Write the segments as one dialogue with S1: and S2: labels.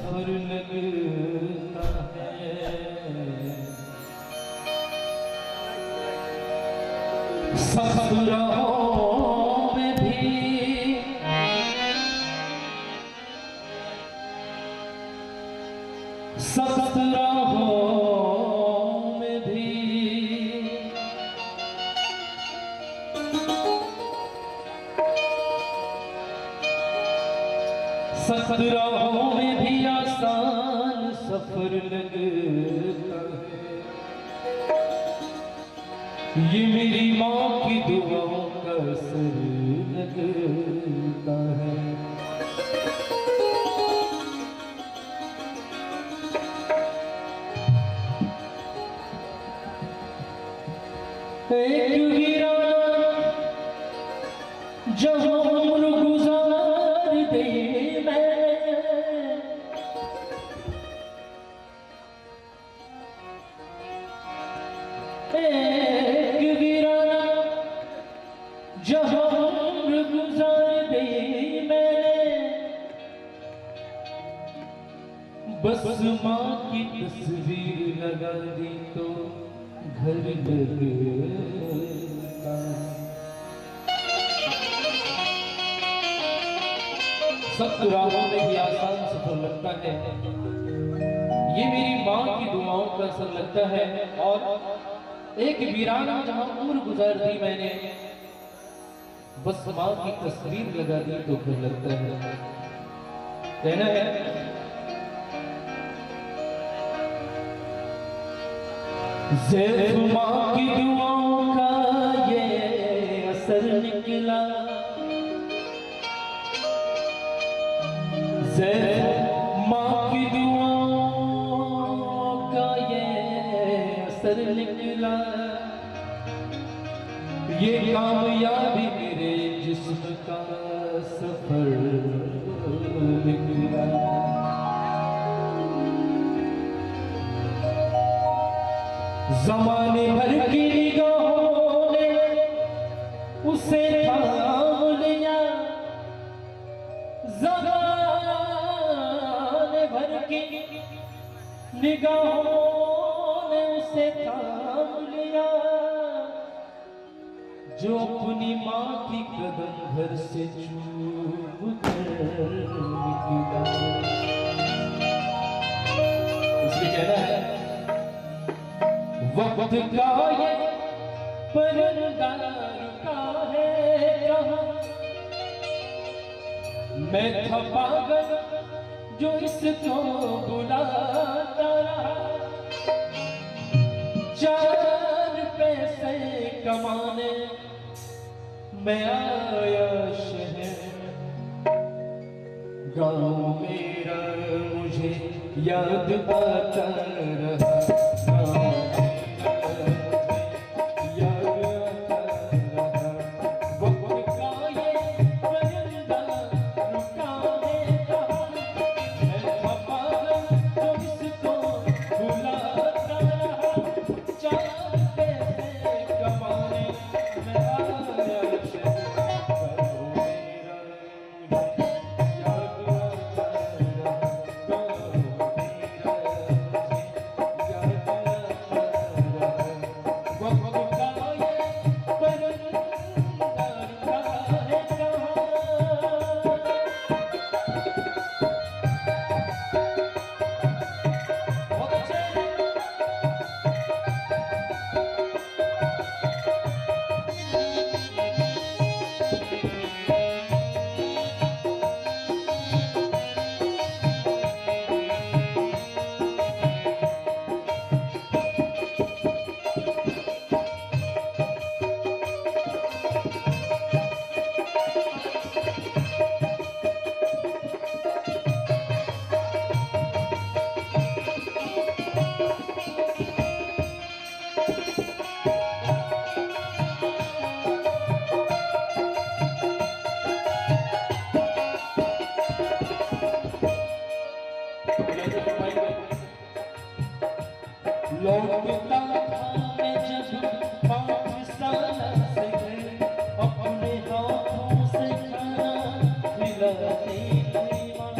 S1: सफर लगता है, सख्त राहों में भी सख्त राहों में भी सख्त राहों में भी आसान सफर लगता है। ये मेरी माँ की दुआओं का असर लगता है। एक वीराना जहाँ उम्र गुजार दी मैंने, एक वीराना जहाँ उम्र गुजार दी मैंने, बस माँ की तस्वीर लगा दी तो घर लगता है। सख्त राहों में भी आसान सफर लगता है, ये मेरी माँ की दुआओं का असर लगता है। और एक वीराना जहां उम्र गुजार दी मैंने, बस माँ की तस्वीर लगा दी तो घर लगता है। कहना है ज़ैफ़ माँ की दुआओं का ये असर निकला, ज़ैफ़ माँ की दुआओं का ये असर निकला, ये कामयाबी मेरे जिस्म का सफर निकला। ज़माने भर की निगाहों ने उसे थाम लिया, ज़माने भर की निगाहों ने उसे थाम लिया, जो अपनी माँ की कदम घर से चूम कर निकला। इसलिए कहना है वक्त का ये परिंदा रुका है कहाँ, मैं था पागल जो इसको बुलाता रहा, चार पैसे कमाने मैं आया शहर, गाँव मेरा मुझे याद आता रहा। लौटता था मैं जब पाकिस्तान से घर, अपने हाथों से खाना खिलाती थी माँ।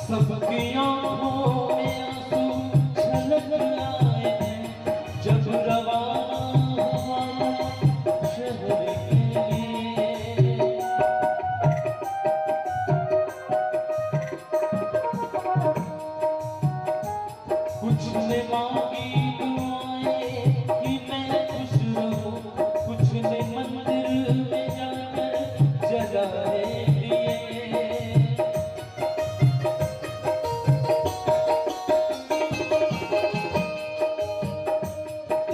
S1: सबकी आंखों में आंसू छलक आए हैं जब रवाना हुआ शहर के लिए। कुछ ने मांगी दुआएं कि मैं खुश रहूं, कुछ ने मंदिर में जाकर जगाए दिए।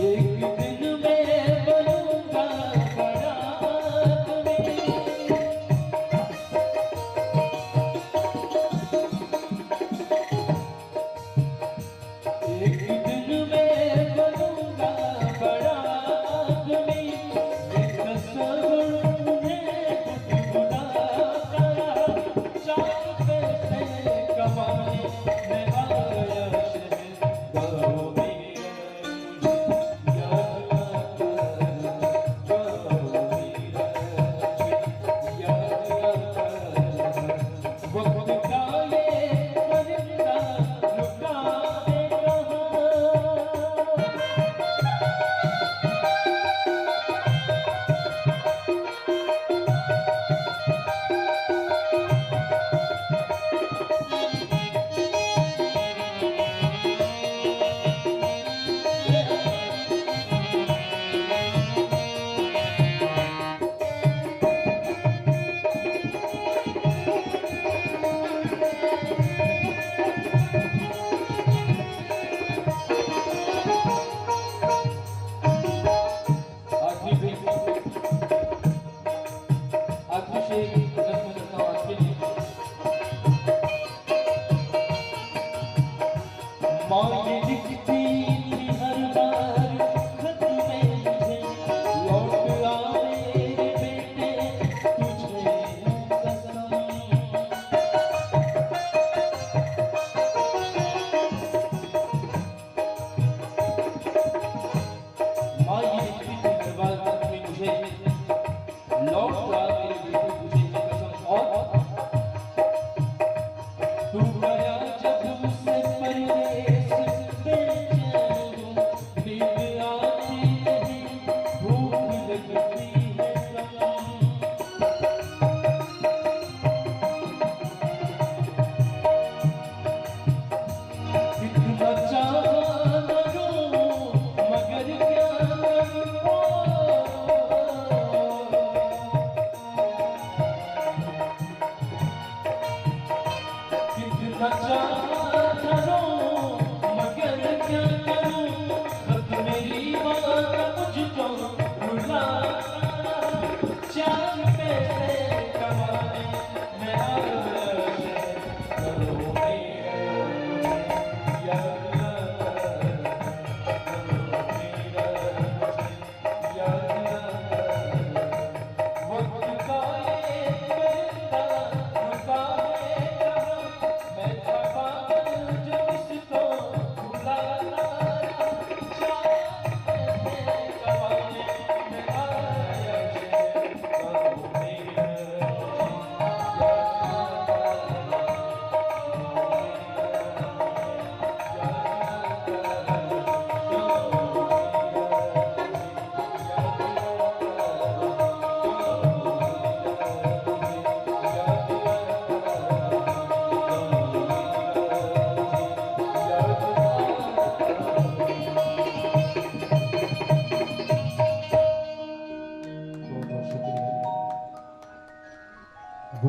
S1: एक दिन मैं बनूंगा बड़ा आदमी, एक दिन मैं बनूंगा बड़ा आदमी। एक तस्वीर में गुदगुदा गया, चार पैसे कमाने मैं आया शहर। गाँव में वक्त का ये परिंदा लुटाने माँ ये लिखती थी हर बार खत में मुझे, लौट आ मेरे बेटे तुझे कसम। माँ ये लिखती थी हर बार खत में मुझे, लौट आ मेरे बेटे तुझे कसम। और तू गया जब मुझसे परदेस, बेचैन हूँ, नींद आती नहीं, भूख लगती है सनम। कितना चाहा न रोऊं, मगर क्या करूं। कितना चाहा न रोऊं,